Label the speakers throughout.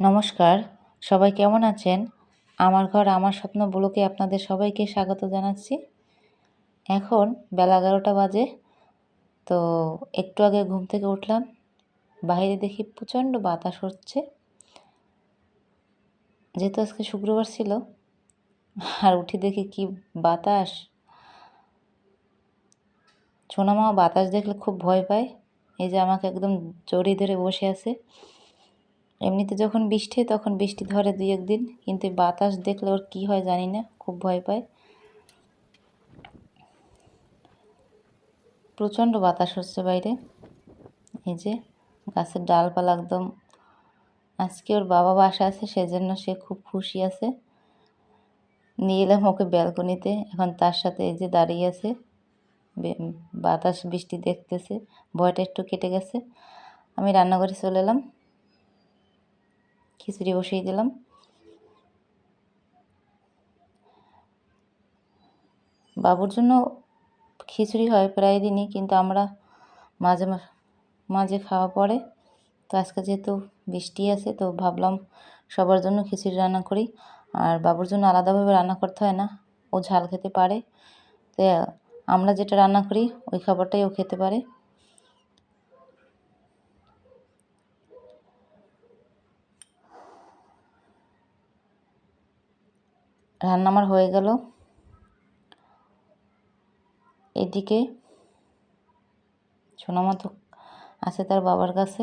Speaker 1: নমস্কার, সবাই কেমন আছেন? আমার ঘর আমার স্বপ্ন ব্লগে আপনাদের সবাইকে স্বাগত জানাচ্ছি। এখন বেলা ১১টা বাজে। তো একটু আগে ঘুম থেকে উঠলাম। বাইরে দেখি প্রচণ্ড বাতাস হচ্ছে। যেহেতু আজকে শুক্রবার ছিল আর উঠে দেখি কি বাতাস। সোনামা বাতাস দেখলে খুব ভয় পায়। এই যে আমাকে একদম জড়িয়ে ধরে বসে আছে। এমনিতে যখন বৃষ্টি হয় তখন বৃষ্টি ধরে ২-১ দিন, কিন্তু বাতাস দেখলে ওর কী হয় জানি না, খুব ভয় পায়। প্রচণ্ড বাতাস হচ্ছে বাইরে। এই যে গাছের ডালপালা একদম, আজকে ওর বাবা বাসায় আছে সেজন্য সে খুব খুশি আছে। নিয়ে এলাম ওকে ব্যালকনিতে, এখন তার সাথে এই যে দাঁড়িয়ে আছে, বাতাস বৃষ্টি দেখতেছে, ভয়টা একটু কেটে গেছে। আমি রান্নাঘরে চলে এলাম, খিচুড়ি বসিয়ে দিলাম। বাবুর জন্য খিচুড়ি হয় প্রায় দিনই, কিন্তু আমরা মাঝে মাঝে খাওয়া পড়ে। তো আজকে যেহেতু বৃষ্টি আছে তো ভাবলাম সবার জন্য খিচুড়ি রান্না করি। আর বাবুর জন্য আলাদাভাবে রান্না করতে হয় না, ও ঝাল খেতে পারে। তো আমরা যেটা রান্না করি ওই খাবারটাই ও খেতে পারে। রান্না আমার হয়ে গেল। এদিকে সোনামা তো আছে তার বাবার কাছে।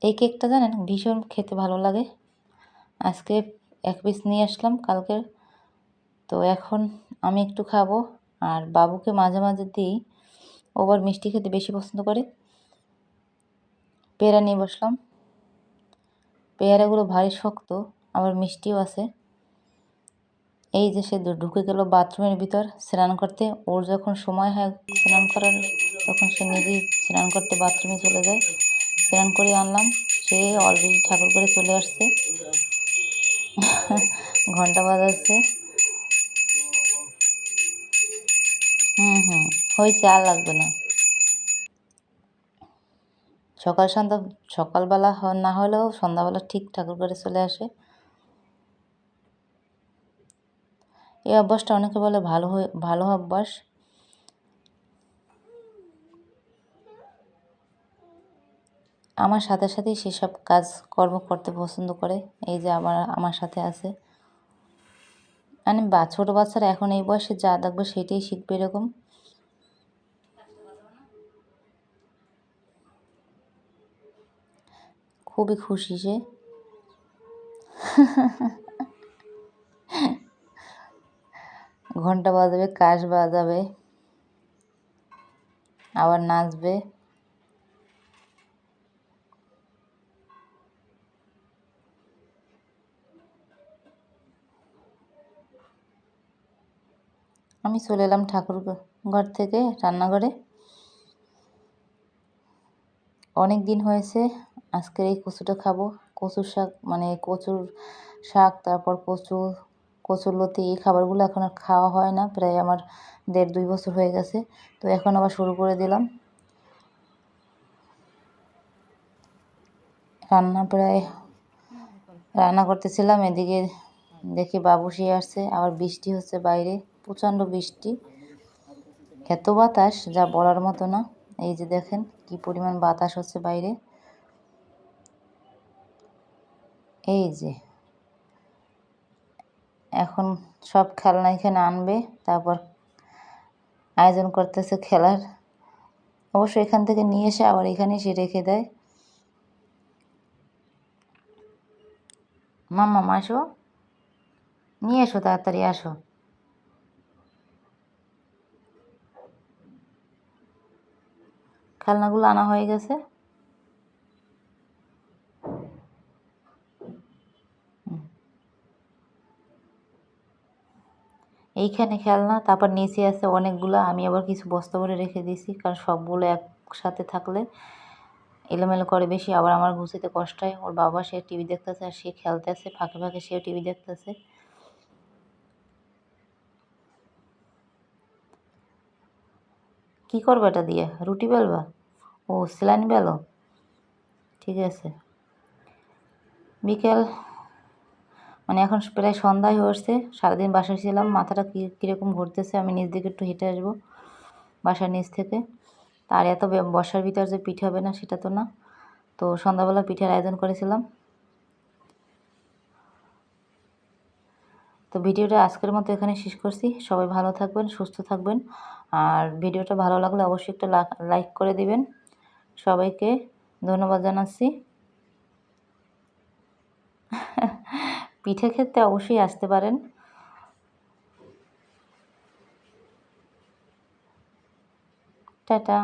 Speaker 1: এই কেকটা জানেন ভীষণ খেতে ভালো লাগে। আজকে 1 পিস নিয়ে আসলাম কালকের। তো এখন আমি একটু খাবো আর বাবুকে মাঝে মাঝে দিই। ও আবার মিষ্টি খেতে বেশি পছন্দ করে। পেয়ারা নিয়ে বসলাম। পেয়ারাগুলো ভারী শক্ত, আবার মিষ্টিও আছে। এই যে সে ঢুকে গেল বাথরুমের ভিতর স্নান করতে। ওর যখন সময় হয় স্নান করার তখন সে নিজেই স্নান করতে বাথরুমে চলে যায়। স্নান করে আনলাম, সে অলরেডি ঠাকুর করে চলে আসছে। ঘন্টা বাজাচ্ছে। হয়েছে, আর লাগবে না। সকালবেলা না হলেও সন্ধ্যাবেলা ঠিক ঠাকুর করে চলে আসে। এই অভ্যাসটা অনেকে বলে ভালো অভ্যাস। আমার সাথে সাথেই সেসব কাজকর্ম করতে পছন্দ করে। এই যে আমার সাথে আছে। মানে ছোটো বাচ্চারা এখন এই বয়সে যা দেখবে সেটাই শিখবে, এরকম। খুবই খুশি সে। ঘন্টা বাজাবে, কাঁস বাজাবে, আবার নাচবে। আমি চলে এলাম ঠাকুর ঘর থেকে রান্নাঘরে। অনেক দিন হয়েছে আজকের এই কচুটা খাবো। কচুর শাক, মানে কচুর শাক, তারপর কচুরলতি, এই খাবারগুলো এখন আর খাওয়া হয় না, প্রায় আমার 1.5-2 বছর হয়ে গেছে। তো এখন আবার শুরু করে দিলাম রান্না করতেছিলাম। এদিকে দেখি বাবু শুয়ে আসছে, আবার বৃষ্টি হচ্ছে বাইরে, প্রচণ্ড বৃষ্টি, এত বাতাস যা বলার মতো না। এই যে দেখেন কি পরিমাণ বাতাস হচ্ছে বাইরে। এই যে এখন সব খেলনা এখানে আনবে, তারপর আয়োজন করতেছে খেলার। অবশ্য এখান থেকে নিয়ে এসে আবার এখানে সে রেখে দেয়। মাম্মা আসো, নিয়ে এসো, তাড়াতাড়ি আসো। খেলনাগুলো আনা হয়ে গেছে। এইখানে খেলনা, তারপর নিচে আছে অনেকগুলো। আমি আবার কিছু বস্তা ভরে রেখে দিয়েছি, কারণ সবগুলো একসাথে থাকলে এলোমেলো করে বেশি, আবার আমার গুছাতে কষ্ট হয়। ওর বাবা সে টিভি দেখতেছে আর সে খেলতেছে, ফাঁকে ফাঁকে সেও টিভি দেখতেছে। কি করবে এটা দিয়ে? রুটি বেলবা? ও সেলাইন বেলো, ঠিক আছে। বিকেল মানে এখন প্রায় সন্ধ্যায় হয়ে আসছে। সারাদিন বাসায় ছিলাম, মাথাটা কীরকম ঘুরতেছে। আমি নিচ দিকে একটু হেঁটে আসবো বাসার নিচ থেকে। আর এত বর্ষার ভিতর যে পিঠে হবে না সেটা তো না। তো সন্ধ্যাবেলা পিঠের আয়োজন করেছিলাম। তো ভিডিওটা আজকের মতো এখানে শেষ করছি। সবাই ভালো থাকবেন, সুস্থ থাকবেন। আর ভিডিওটা ভালো লাগলে অবশ্যই একটা লাইক করে দিবেন। সবাইকে ধন্যবাদ জানাচ্ছি। পিঠে খেতে অবশ্যই আসতে পারেন। টাটা।